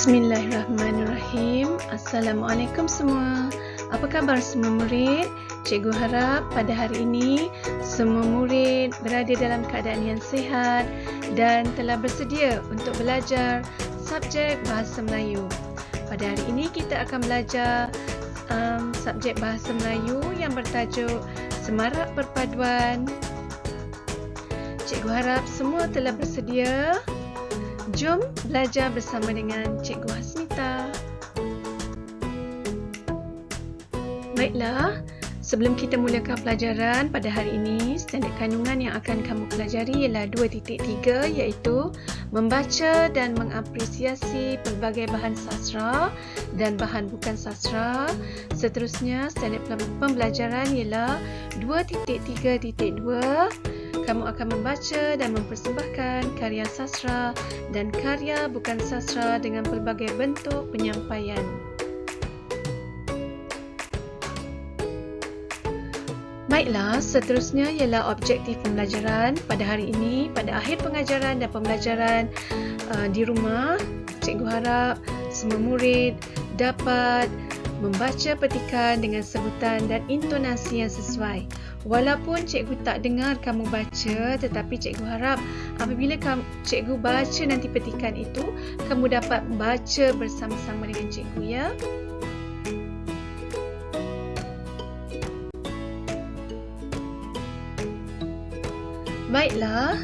Bismillahirrahmanirrahim. Assalamualaikum semua. Apa khabar semua murid? Cikgu harap pada hari ini semua murid berada dalam keadaan yang sihat dan telah bersedia untuk belajar subjek Bahasa Melayu. Pada hari ini kita akan belajar subjek Bahasa Melayu yang bertajuk Semarak Perpaduan. Cikgu harap semua telah bersedia. Jom belajar bersama dengan Cikgu Hasnita. Baiklah, sebelum kita mulakan pelajaran pada hari ini, standard kandungan yang akan kamu pelajari ialah 2.3 iaitu membaca dan mengapresiasi pelbagai bahan sastra dan bahan bukan sastra. Seterusnya, standard pembelajaran ialah 2.3.2. Kamu akan membaca dan mempersembahkan karya sastra dan karya bukan sastra dengan pelbagai bentuk penyampaian. Baiklah, seterusnya ialah objektif pembelajaran pada hari ini. Pada akhir pengajaran dan pembelajaran di rumah, cikgu harap semua murid dapat membaca petikan dengan sebutan dan intonasi yang sesuai. Walaupun cikgu tak dengar kamu baca, tetapi cikgu harap apabila cikgu baca nanti petikan itu, kamu dapat baca bersama-sama dengan cikgu, ya. Baiklah,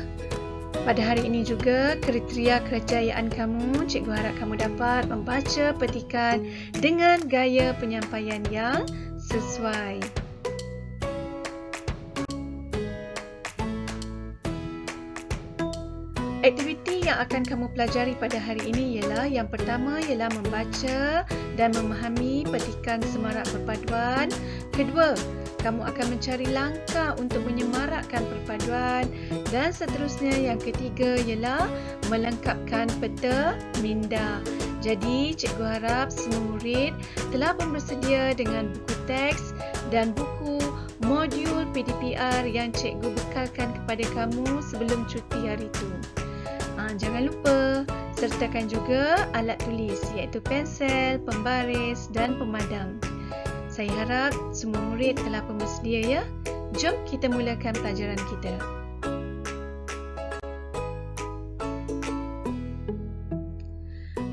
pada hari ini juga kriteria kerjayaan kamu, cikgu harap kamu dapat membaca petikan dengan gaya penyampaian yang sesuai. Aktiviti yang akan kamu pelajari pada hari ini ialah yang pertama ialah membaca dan memahami petikan semarak perpaduan. Kedua, kamu akan mencari langkah untuk menyemarakkan perpaduan. Dan seterusnya yang ketiga ialah melengkapkan peta minda. Jadi, cikgu harap semua murid telah pun bersedia dengan buku teks dan buku modul PDPR yang cikgu bekalkan kepada kamu sebelum cuti hari itu. Jangan lupa sertakan juga alat tulis iaitu pensel, pembaris dan pemadam. Saya harap semua murid telah pun bersedia, ya. Jom kita mulakan pelajaran kita.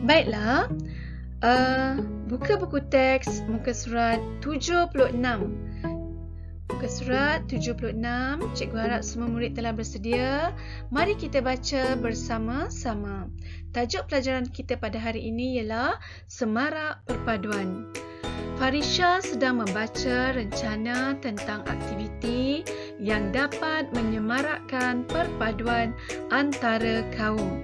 Baiklah, buka buku teks muka surat 76. Muka surat 76, cikgu harap semua murid telah bersedia. Mari kita baca bersama-sama. Tajuk pelajaran kita pada hari ini ialah Semarak Perpaduan. Farisha sedang membaca rencana tentang aktiviti yang dapat menyemarakkan perpaduan antara kaum.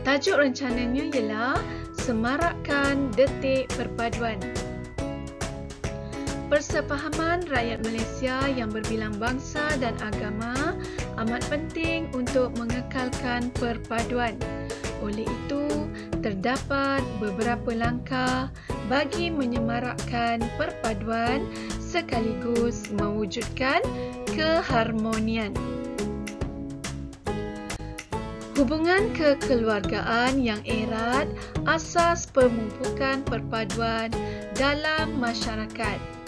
Tajuk rencananya ialah Semarakkan Detik Perpaduan. Persefahaman rakyat Malaysia yang berbilang bangsa dan agama amat penting untuk mengekalkan perpaduan. Oleh itu, terdapat beberapa langkah bagi menyemarakkan perpaduan sekaligus mewujudkan keharmonian. Hubungan kekeluargaan yang erat asas pemumpukan perpaduan dalam masyarakat.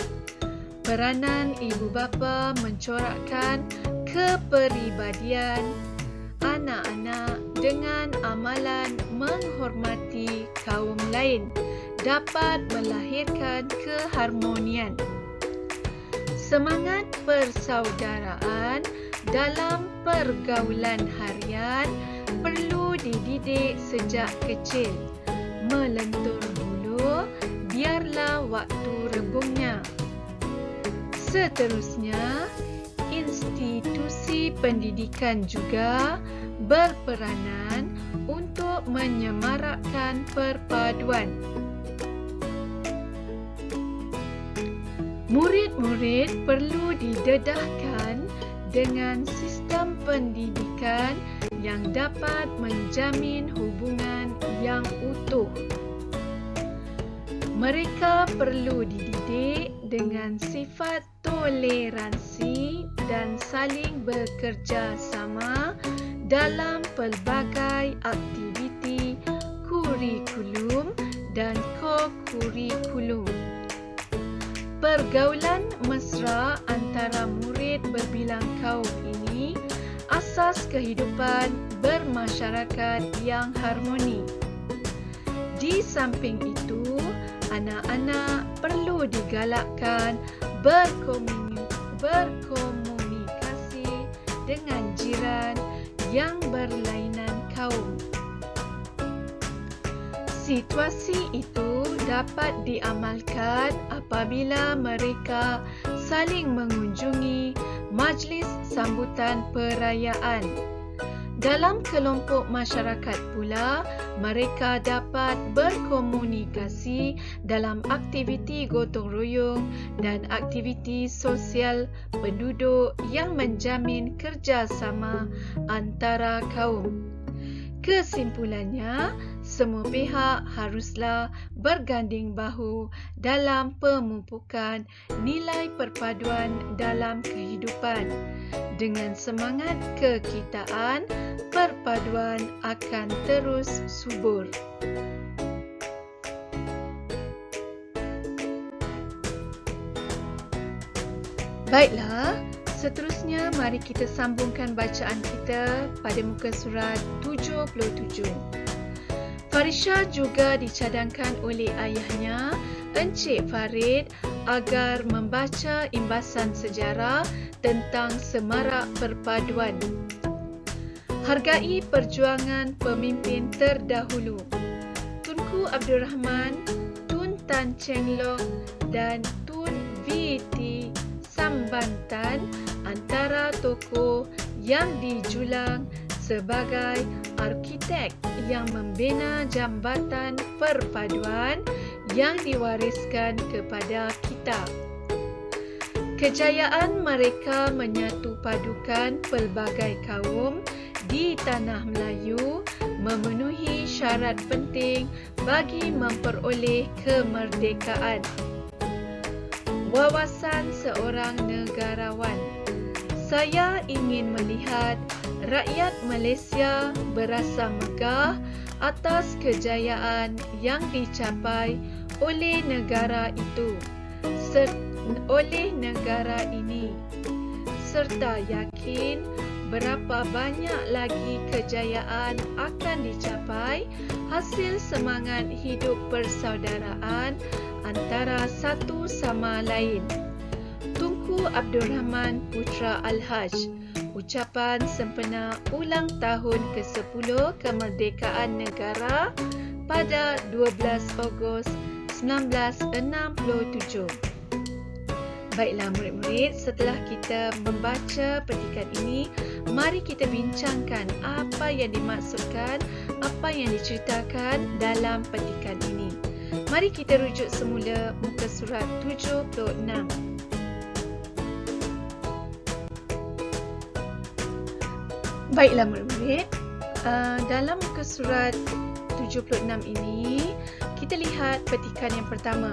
Peranan ibu bapa mencorakkan kepribadian anak-anak dengan amalan menghormati kaum lain dapat melahirkan keharmonian. Semangat persaudaraan dalam pergaulan harian perlu dididik sejak kecil. Melentur bulu, biarlah waktu rebungnya. Seterusnya, institusi pendidikan juga berperanan untuk menyemarakkan perpaduan. Murid-murid perlu didedahkan dengan sistem pendidikan yang dapat menjamin hubungan yang utuh. Mereka perlu dididik dengan sifat toleransi dan saling bekerja sama dalam pelbagai aktiviti kurikulum kurikulum dan ko-kurikulum. Pergaulan mesra antara murid berbilang kaum ini asas kehidupan bermasyarakat yang harmoni. Di samping itu, anak-anak perlu digalakkan berkomunikasi dengan jiran yang berlainan kaum. Situasi itu dapat diamalkan apabila mereka saling mengunjungi majlis sambutan perayaan. Dalam kelompok masyarakat pula, mereka dapat berkomunikasi dalam aktiviti gotong royong dan aktiviti sosial penduduk yang menjamin kerjasama antara kaum. Kesimpulannya, semua pihak haruslah berganding bahu dalam pemupukan nilai perpaduan dalam kehidupan. Dengan semangat kekitaan, perpaduan akan terus subur. Baiklah, seterusnya mari kita sambungkan bacaan kita pada muka surat 77. Farisha juga dicadangkan oleh ayahnya, Encik Farid, agar membaca imbasan sejarah tentang semarak perpaduan. Hargai perjuangan pemimpin terdahulu. Tunku Abdul Rahman, Tun Tan Cheng Lock dan Tun V.T. Sambantan antara tokoh yang dijulang sebagai arkitek yang membina jambatan perpaduan yang diwariskan kepada kita. Kejayaan mereka menyatu padukan pelbagai kaum di tanah Melayu memenuhi syarat penting bagi memperoleh kemerdekaan. Wawasan seorang negarawan. Saya ingin melihat rakyat Malaysia berasa megah atas kejayaan yang dicapai oleh negara itu, oleh negara ini, serta yakin berapa banyak lagi kejayaan akan dicapai hasil semangat hidup persaudaraan antara satu sama lain. Tunku Abdul Rahman Putra Al-Haj. Ucapan sempena ulang tahun ke-10 kemerdekaan negara pada 12 Ogos 1967. Baiklah murid-murid, setelah kita membaca petikan ini, mari kita bincangkan apa yang dimaksudkan, apa yang diceritakan dalam petikan ini. Mari kita rujuk semula muka surat 76. Baiklah murid-murid, dalam muka surat 76 ini, kita lihat petikan yang pertama.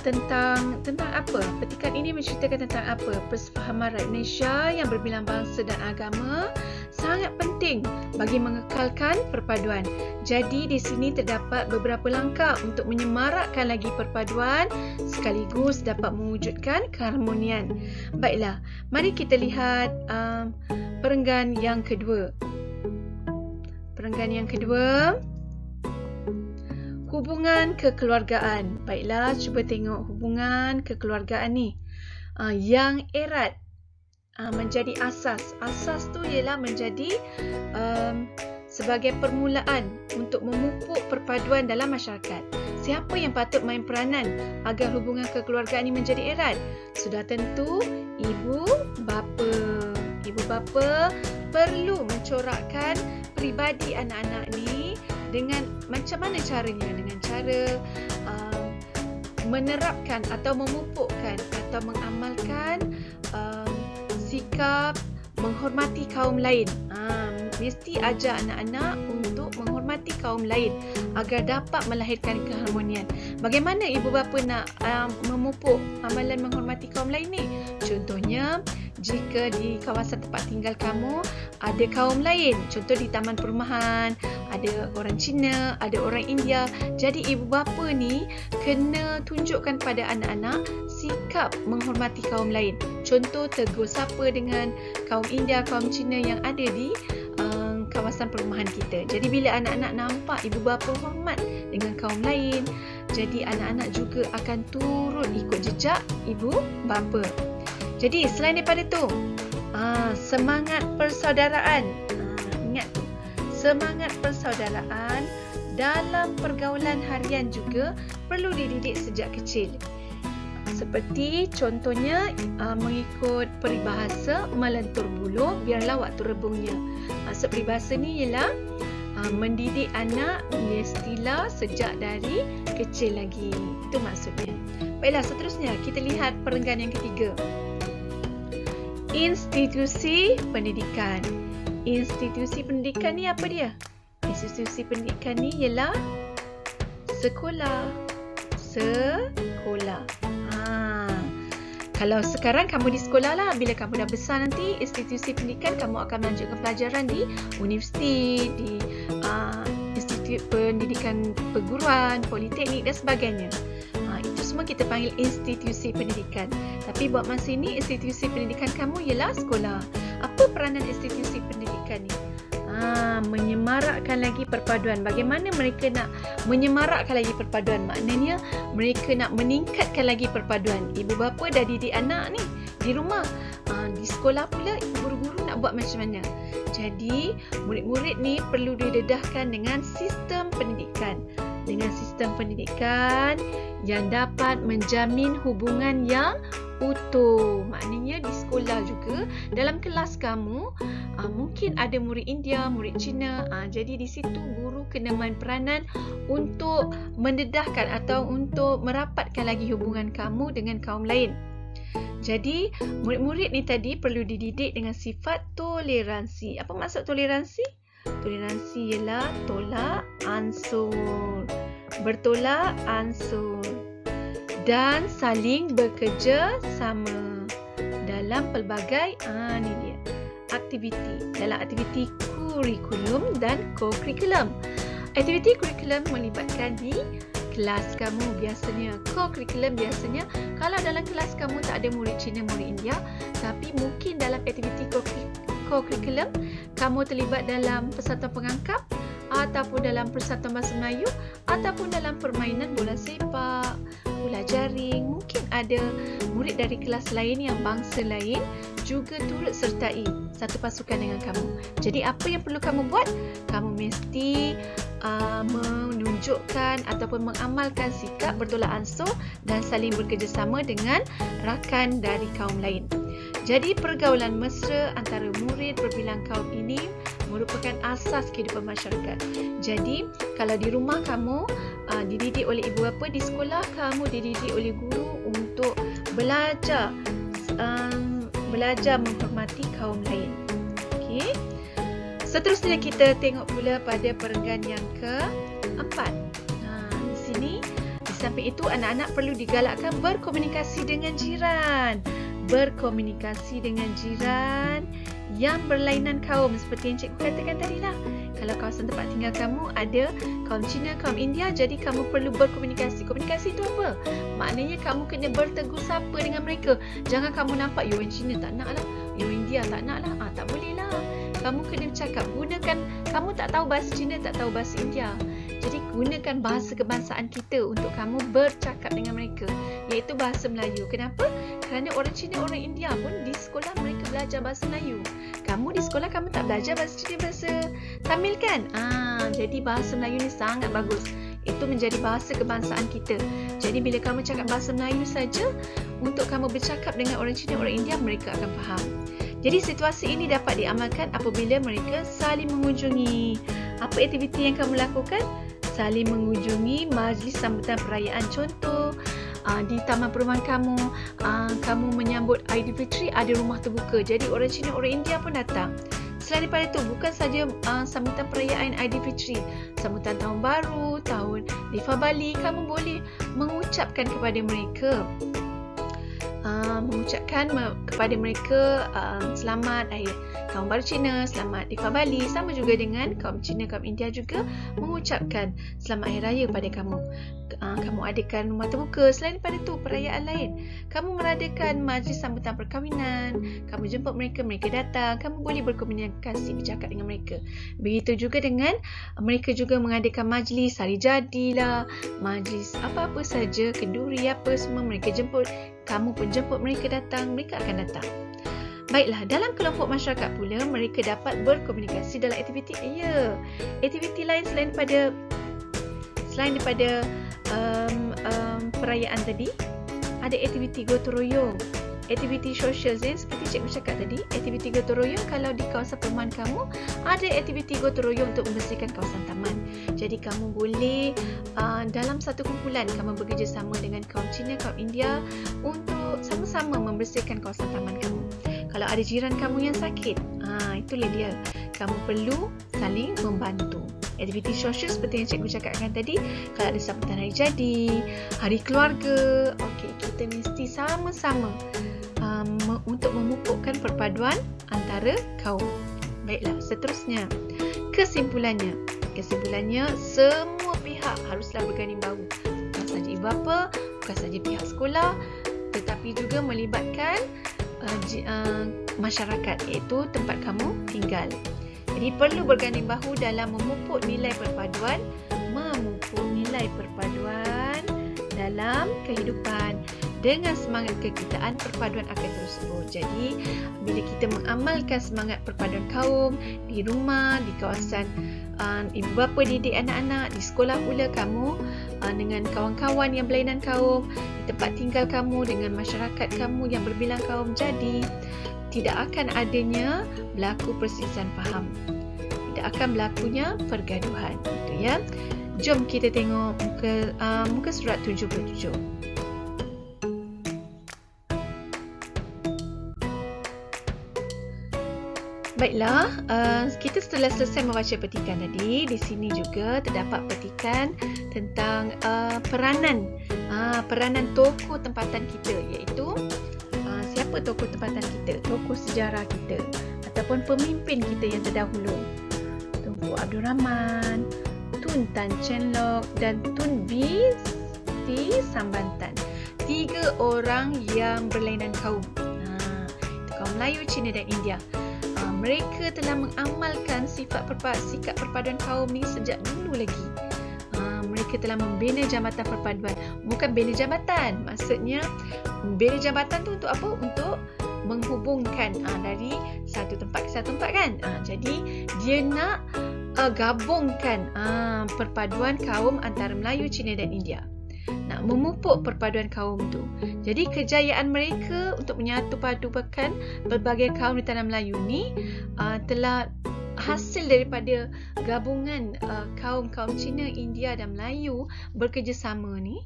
Tentang apa? Petikan ini menceritakan tentang apa? Persefahaman rakyat Malaysia yang berbilang bangsa dan agama sangat penting bagi mengekalkan perpaduan. Jadi di sini terdapat beberapa langkah untuk menyemarakkan lagi perpaduan sekaligus dapat mewujudkan keharmonian. Baiklah, mari kita lihat perenggan yang kedua. Perenggan yang kedua, hubungan kekeluargaan. Baiklah, cuba tengok hubungan kekeluargaan ni. Yang erat menjadi asas. Asas tu ialah menjadi sebagai permulaan untuk memupuk perpaduan dalam masyarakat. Siapa yang patut main peranan agar hubungan kekeluargaan ini menjadi erat? Sudah tentu ibu bapa. Ibu bapa perlu mencorakkan peribadi anak-anak ni dengan macam mana caranya? Dengan cara menerapkan atau memupukkan atau mengamalkan sikap menghormati kaum lain. Mesti ajar anak-anak untuk menghormati kaum lain agar dapat melahirkan keharmonian. Bagaimana ibu bapa nak memupuk amalan menghormati kaum lain ni? Contohnya, jika di kawasan tempat tinggal kamu ada kaum lain, contoh di taman perumahan, ada orang Cina, ada orang India. Jadi ibu bapa ni kena tunjukkan pada anak-anak sikap menghormati kaum lain. Contoh tegur sapa dengan kaum India, kaum Cina yang ada di kawasan perumahan kita. Jadi bila anak-anak nampak ibu bapa hormat dengan kaum lain, jadi anak-anak juga akan turut ikut jejak ibu bapa. Jadi selain daripada tu, semangat persaudaraan. Ingat tu, semangat persaudaraan dalam pergaulan harian juga perlu dididik sejak kecil. Seperti contohnya mengikut peribahasa melentur buluh biarlah waktu rebungnya. Maksud peribahasa ni ialah mendidik anak mestilah sejak dari kecil lagi. Itu maksudnya. Baiklah, seterusnya kita lihat perenggan yang ketiga. Institusi pendidikan. Institusi pendidikan ni apa dia? Institusi pendidikan ni ialah sekolah. Sekolah. Kalau sekarang kamu di sekolah lah, bila kamu dah besar nanti, institusi pendidikan kamu akan melanjutkan pelajaran di universiti, di institut pendidikan perguruan, politeknik dan sebagainya. Itu semua kita panggil institusi pendidikan. Tapi buat masa ini, institusi pendidikan kamu ialah sekolah. Apa peranan institusi pendidikan ni? Menyemarakkan lagi perpaduan. Bagaimana mereka nak menyemarakkan lagi perpaduan? Maknanya mereka nak meningkatkan lagi perpaduan. Ibu bapa dah didik anak ni di rumah. Di sekolah pula guru-guru nak buat macam mana? Jadi murid-murid ni perlu didedahkan dengan sistem pendidikan. Dengan sistem pendidikan yang dapat menjamin hubungan yang utuh. Maknanya di sekolah juga, dalam kelas kamu mungkin ada murid India, murid Cina. Jadi di situ guru kena main peranan untuk mendedahkan atau untuk merapatkan lagi hubungan kamu dengan kaum lain. Jadi murid-murid ni tadi perlu dididik dengan sifat toleransi. Apa maksud toleransi? Toleransi ialah tolak ansur, bertolak ansur dan saling bekerja sama dalam pelbagai ni dia aktiviti. Dalam aktiviti kurikulum dan co-curriculum. Aktiviti kurikulum melibatkan di kelas kamu biasanya. Co-curriculum biasanya kalau dalam kelas kamu tak ada murid Cina, murid India, tapi mungkin dalam aktiviti co-curriculum kamu terlibat dalam persatuan pengangkap ataupun dalam persatuan bahasa Melayu ataupun dalam permainan bola sepak, bola jaring. Mungkin ada murid dari kelas lain yang bangsa lain juga turut sertai satu pasukan dengan kamu. Jadi apa yang perlu kamu buat? Kamu mesti menunjukkan ataupun mengamalkan sikap bertolak ansur dan saling bekerjasama dengan rakan dari kaum lain. Jadi pergaulan mesra antara murid berbilang kaum ini merupakan asas kehidupan masyarakat. Jadi kalau di rumah kamu dididik oleh ibu bapa, di sekolah kamu dididik oleh guru untuk belajar menghormati kaum lain. Okey. Seterusnya kita tengok pula pada perenggan yang keempat. Di sini di samping itu anak-anak perlu digalakkan berkomunikasi dengan jiran. Berkomunikasi dengan jiran yang berlainan kaum seperti yang cikgu katakan tadi lah. Kalau kawasan tempat tinggal kamu ada kaum Cina, kaum India, jadi kamu perlu berkomunikasi. Komunikasi itu apa? Maknanya kamu kena bertegur sapa dengan mereka. Jangan kamu nampak, orang Cina tak nak lah, orang India tak nak lah. Tak boleh lah. Kamu kena cakap, gunakan, kamu tak tahu bahasa Cina, tak tahu bahasa India. Jadi gunakan bahasa kebangsaan kita untuk kamu bercakap dengan mereka, iaitu bahasa Melayu. Kenapa? Kerana orang Cina, orang India pun di sekolah mereka belajar bahasa Melayu. Kamu di sekolah kamu tak belajar bahasa Cina, bahasa Tamil kan? Jadi bahasa Melayu ni sangat bagus. Itu menjadi bahasa kebangsaan kita. Jadi bila kamu cakap bahasa Melayu saja, untuk kamu bercakap dengan orang Cina, orang India, mereka akan faham. Jadi situasi ini dapat diamalkan apabila mereka saling mengunjungi. Apa aktiviti yang kamu lakukan? Saling mengunjungi majlis sambutan perayaan. Contoh, di taman perumahan kamu, kamu menyambut Aidilfitri, ada rumah terbuka. Jadi orang Cina, orang India pun datang. Selain daripada itu, bukan saja sambutan perayaan Aidilfitri, sambutan tahun baru, tahun Deepavali, kamu boleh mengucapkan kepada mereka kepada mereka selamat Hari Tahun Baru Cina, selamat Deepavali. Sama juga dengan kaum Cina, kaum India juga mengucapkan selamat Hari Raya pada kamu. Kamu adakan rumah terbuka. Selain daripada itu, perayaan lain, kamu mengadakan majlis sambutan perkahwinan, kamu jemput mereka, mereka datang, kamu boleh berkomunikasi, bercakap dengan mereka. Begitu juga dengan mereka juga mengadakan majlis hari jadilah, majlis apa-apa saja, kenduri apa semua, mereka jemput, kamu pun jemput mereka datang, mereka akan datang. Baiklah, dalam kelompok masyarakat pula, mereka dapat berkomunikasi dalam aktiviti. Aktiviti lain selain daripada perayaan tadi, ada aktiviti gotong royong, aktiviti sosial seperti cikgu cakap tadi. Aktiviti gotong royong, kalau di kawasan perumahan kamu ada aktiviti gotong royong untuk membersihkan kawasan taman. Jadi kamu boleh dalam satu kumpulan, kamu bekerjasama dengan kaum Cina, kaum India untuk sama-sama membersihkan kawasan taman kamu. Kalau ada jiran kamu yang sakit, itulah dia, kamu perlu saling membantu. Aktiviti sosial seperti yang cikgu cakapkan tadi, kalau ada sambutan hari jadi, hari keluarga, kita mesti sama-sama untuk memupukkan perpaduan antara kaum. Baiklah, seterusnya, kesimpulannya semua pihak haruslah berganding bahu. Bukan saja ibu bapa, bukan saja pihak sekolah, tetapi juga melibatkan masyarakat, iaitu tempat kamu tinggal. Jadi perlu berganding bahu dalam memupuk nilai perpaduan dalam kehidupan. Dengan semangat kekitaan, perpaduan akan terus tumbuh. Jadi bila kita mengamalkan semangat perpaduan kaum di rumah, di kawasan ibu bapa didik anak-anak, di sekolah pula kamu dengan kawan-kawan yang berlainan kaum, di tempat tinggal kamu dengan masyarakat kamu yang berbilang kaum, jadi tidak akan adanya berlaku perselisihan faham, tidak akan berlakunya pergaduhan. Itu ya. Jom kita tengok muka surat 77. Baiklah, kita setelah selesai membaca petikan tadi, di sini juga terdapat petikan tentang peranan tokoh tempatan kita, iaitu siapa tokoh tempatan kita, tokoh sejarah kita ataupun pemimpin kita yang terdahulu. Tunku Abdul Rahman, Tun Tan Cheng Lock dan Tun B. T. Sambantan. 3 orang yang berlainan kaum. Itu kaum Melayu, Cina dan India. Mereka telah mengamalkan sikap perpaduan kaum ni sejak dulu lagi. Mereka telah membina jambatan perpaduan. Bukan bina jambatan, maksudnya bina jambatan tu untuk apa? Untuk menghubungkan dari satu tempat ke satu tempat kan. Jadi dia nak gabungkan perpaduan kaum antara Melayu, Cina dan India. Nak memupuk perpaduan kaum tu. Jadi kejayaan mereka untuk menyatu padukan berbagai kaum di tanah Melayu ni telah hasil daripada gabungan kaum-kaum Cina, India dan Melayu bekerjasama ni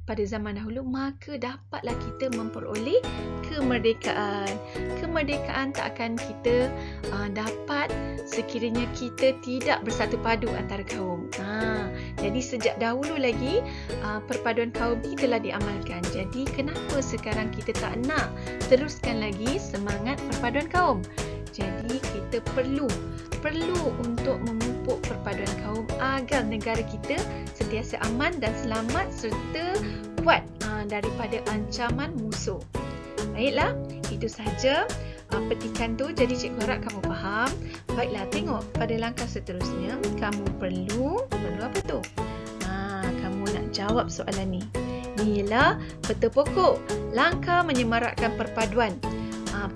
pada zaman dahulu, maka dapatlah kita memperoleh kemerdekaan. Kemerdekaan tak akan kita dapat sekiranya kita tidak bersatu padu antara kaum. Jadi sejak dahulu lagi perpaduan kaum ini telah diamalkan. Jadi kenapa sekarang kita tak nak teruskan lagi semangat perpaduan kaum? Jadi kita perlu untuk memupuk perpaduan kaum agar negara kita sentiasa aman dan selamat serta kuat daripada ancaman musuh. Baiklah, itu sahaja petikan tu. Jadi cikgu harap kamu faham. Baiklah, tengok pada langkah seterusnya, kamu perlu apa tu? Kamu nak jawab soalan ni. Ni ialah peta pokok langkah menyemarakkan perpaduan.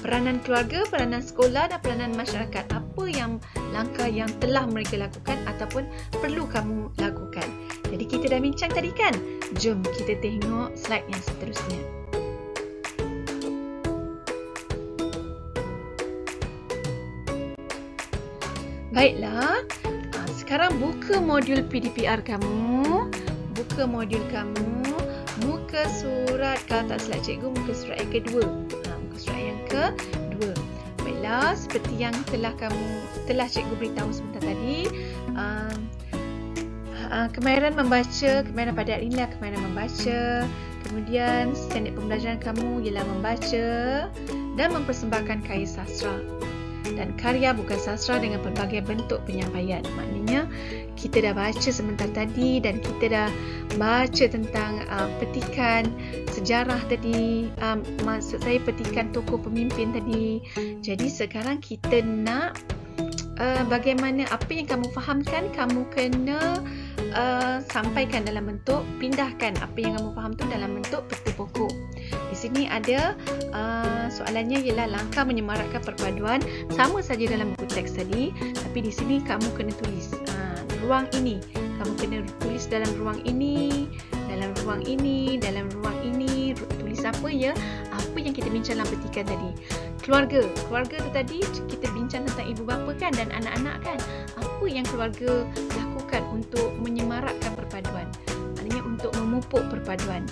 Peranan keluarga, peranan sekolah dan peranan masyarakat. Apa yang langkah yang telah mereka lakukan ataupun perlu kamu lakukan. Jadi kita dah bincang tadi kan? Jom kita tengok slide yang seterusnya. Baiklah, sekarang buka modul PDPR kamu. Buka modul kamu. Muka surat, kalau tak silap cikgu, muka surat yang kedua. Muka surat yang kedua. Baiklah, seperti yang telah cikgu beritahu sebentar tadi, kemahiran membaca, kemahiran pada hari inilah kemahiran membaca, Kemudian standard pembelajaran kamu ialah membaca dan mempersembahkan karya sastra. Dan karya bukan sastra dengan pelbagai bentuk penyampaian. Maknanya kita dah baca sebentar tadi dan kita dah baca tentang petikan sejarah tadi, maksud saya petikan tokoh pemimpin tadi. Jadi sekarang kita nak bagaimana apa yang kamu fahamkan, kamu kena sampaikan dalam bentuk, pindahkan apa yang kamu faham tu dalam bentuk peta pokok. Di sini ada soalannya ialah langkah menyemarakkan perpaduan, sama saja dalam buku teks tadi, tapi di sini kamu kena tulis ruang ini, kamu kena tulis dalam ruang ini, dalam ruang ini, dalam ruang ini, tulis apa ya, apa yang kita bincang dalam petikan tadi. Keluarga tu tadi kita bincang tentang ibu bapa kan dan anak-anak kan. Apa yang keluarga lakukan untuk menyemarakkan perpaduan? Maknanya untuk memupuk perpaduan.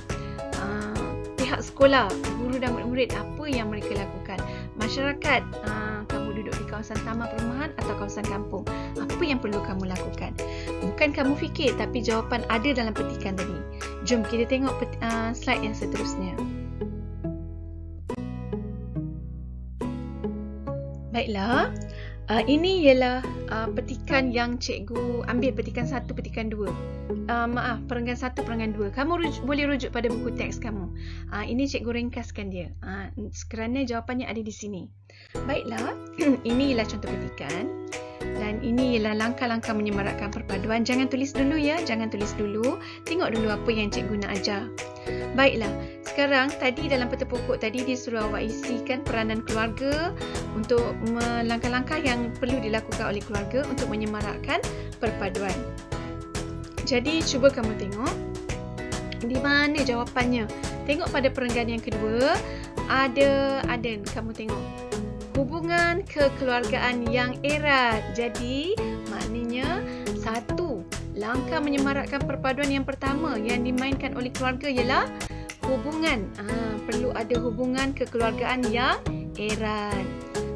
Pihak sekolah, guru dan murid-murid, apa yang mereka lakukan? Masyarakat, kamu duduk di kawasan taman perumahan atau kawasan kampung, apa yang perlu kamu lakukan? Bukan kamu fikir, tapi jawapan ada dalam petikan tadi. Jom kita tengok slide yang seterusnya. Baiklah, ini ialah petikan yang cikgu ambil, petikan 1, petikan 2. Perenggan 1, perenggan 2. Kamu boleh rujuk pada buku teks kamu. Ini cikgu ringkaskan dia. Kerana jawapannya ada di sini. Baiklah, ini ialah contoh petikan. Dan ini ialah langkah-langkah menyemarakkan perpaduan. Jangan tulis dulu ya, jangan tulis dulu. Tengok dulu apa yang cikgu nak ajar. Baiklah, sekarang tadi dalam peta pokok tadi dia suruh awak isikan peranan keluarga untuk langkah-langkah yang perlu dilakukan oleh keluarga untuk menyemarakkan perpaduan. Jadi cuba kamu tengok di mana jawapannya. Tengok pada perenggan yang kedua, ada kamu tengok hubungan kekeluargaan yang erat. Jadi maknanya 1, langkah menyemarakkan perpaduan yang pertama yang dimainkan oleh keluarga ialah hubungan. Perlu ada hubungan kekeluargaan yang erat.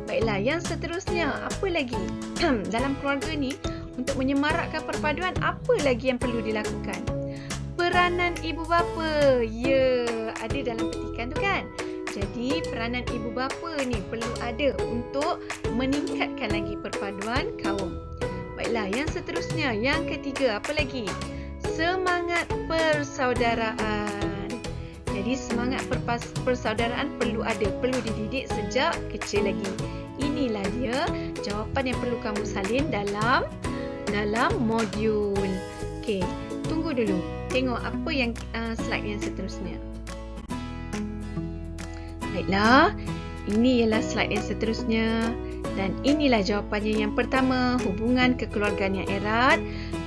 Baiklah, yang seterusnya apa lagi? Dalam keluarga ni untuk menyemarakkan perpaduan, apa lagi yang perlu dilakukan? Peranan ibu bapa. Ya, ada dalam petikan tu kan? Jadi peranan ibu bapa ni perlu ada untuk meningkatkan lagi perpaduan kaum. Baiklah, yang seterusnya, yang ketiga, apa lagi? Semangat persaudaraan. Jadi semangat persaudaraan perlu ada, perlu dididik sejak kecil lagi. Inilah dia jawapan yang perlu kamu salin dalam modul. Okey, tunggu dulu. Tengok apa yang slide yang seterusnya. Baiklah, ini ialah slide yang seterusnya. Dan inilah jawapannya. Yang pertama, hubungan kekeluargaan yang erat.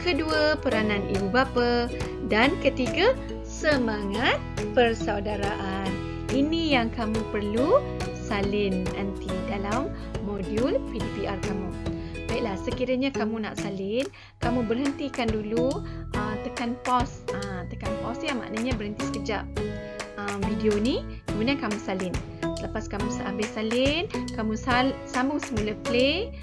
Kedua, peranan ibu bapa. Dan ketiga, semangat persaudaraan. Ini yang kamu perlu salin nanti dalam modul PDPR kamu. Baiklah, sekiranya kamu nak salin, kamu berhentikan dulu, tekan pause. Tekan pause ya, maknanya berhenti sekejap video ni, kemudian kamu salin. Selepas kamu habis salin, kamu sambung semula play,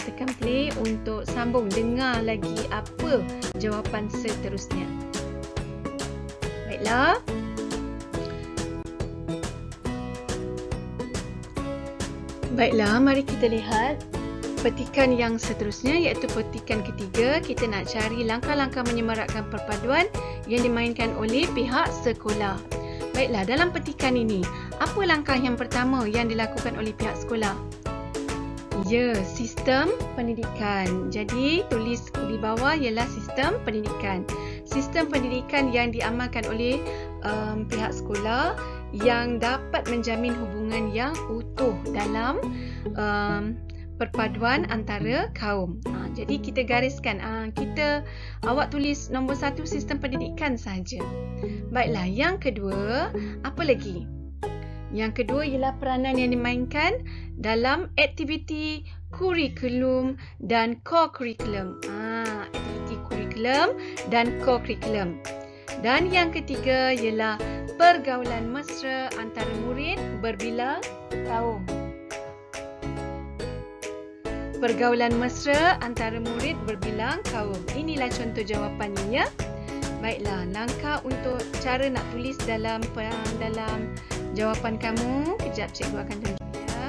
tekan play untuk sambung dengar lagi apa jawapan seterusnya. Baiklah. Baiklah, mari kita lihat petikan yang seterusnya, iaitu petikan ketiga. Kita nak cari langkah-langkah menyemarakkan perpaduan yang dimainkan oleh pihak sekolah. Baiklah, dalam petikan ini, apa langkah yang pertama yang dilakukan oleh pihak sekolah? Ya, sistem pendidikan. Jadi, tulis di bawah ialah sistem pendidikan. Sistem pendidikan yang diamalkan oleh pihak sekolah yang dapat menjamin hubungan yang utuh dalam perpaduan antara kaum. Jadi kita gariskan, awak tulis nombor 1 sistem pendidikan saja. Baiklah, yang kedua, apa lagi? Yang kedua ialah peranan yang dimainkan dalam aktiviti kurikulum dan co-curriculum. Aktiviti kurikulum dan co-curriculum. Dan yang ketiga ialah pergaulan mesra antara murid berbilang kaum. Pergaulan mesra antara murid berbilang kaum. Inilah contoh jawapannya ya. Baiklah, langkah untuk cara nak tulis dalam jawapan kamu. Kejap cikgu akan tunjuk ya.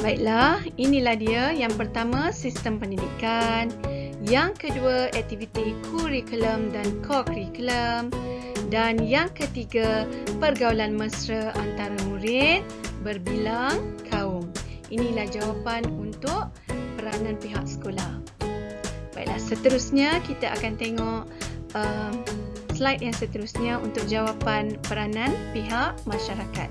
Baiklah, inilah dia. Yang pertama, sistem pendidikan. Yang kedua, aktiviti kurikulum dan co-kurikulum. Dan yang ketiga, pergaulan mesra antara murid berbilang kaum. Inilah jawapan untuk peranan pihak sekolah. Baiklah, seterusnya kita akan tengok slide yang seterusnya untuk jawapan peranan pihak masyarakat.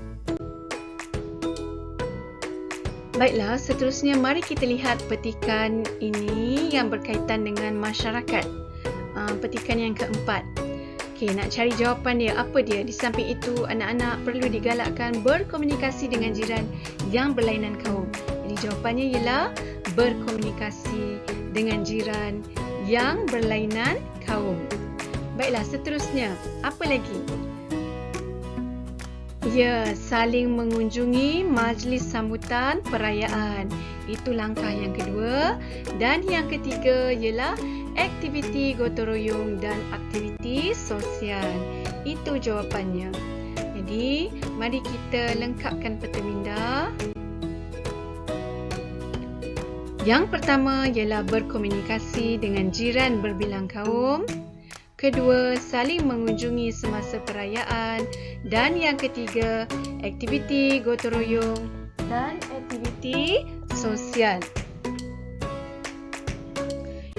Baiklah, seterusnya mari kita lihat petikan ini yang berkaitan dengan masyarakat. Petikan yang keempat. Okey, nak cari jawapan dia, apa dia? Di samping itu, anak-anak perlu digalakkan berkomunikasi dengan jiran yang berlainan kaum. Jadi jawapannya ialah berkomunikasi dengan jiran yang berlainan kaum. Baiklah, seterusnya, apa lagi? Ya, saling mengunjungi majlis sambutan perayaan. Itu langkah yang kedua. Dan yang ketiga ialah aktiviti gotong royong dan aktiviti sosial. Itu jawapannya. Jadi, mari kita lengkapkan peta minda. Yang pertama ialah berkomunikasi dengan jiran berbilang kaum. Kedua, saling mengunjungi semasa perayaan. Dan yang ketiga, aktiviti gotong royong dan aktiviti sosial.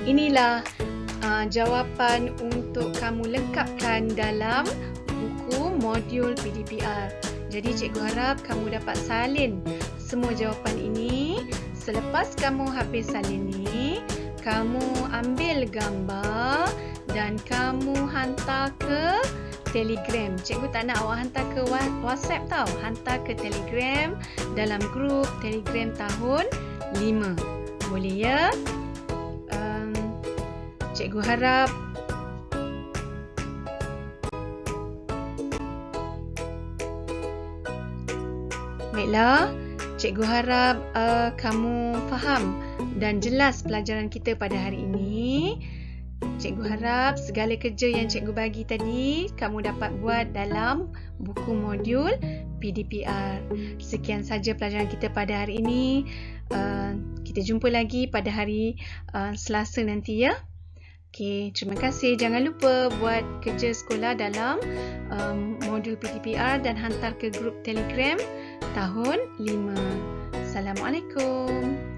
Inilah jawapan untuk kamu lengkapkan dalam buku modul PDPR. Jadi cikgu harap kamu dapat salin semua jawapan ini. Selepas kamu habis salin ini, kamu ambil gambar dan kamu hantar ke Telegram. Cikgu tak nak awak hantar ke WhatsApp tau. Hantar ke Telegram dalam grup Telegram tahun 5. Boleh ya? Cikgu harap baiklah. Cikgu harap kamu faham dan jelas pelajaran kita pada hari ini. Cikgu harap segala kerja yang cikgu bagi tadi kamu dapat buat dalam buku modul PDPR. Sekian saja pelajaran kita pada hari ini. Kita jumpa lagi pada hari Selasa nanti ya. Okey, terima kasih. Jangan lupa buat kerja sekolah dalam modul PDPR dan hantar ke grup Telegram tahun 5. Assalamualaikum.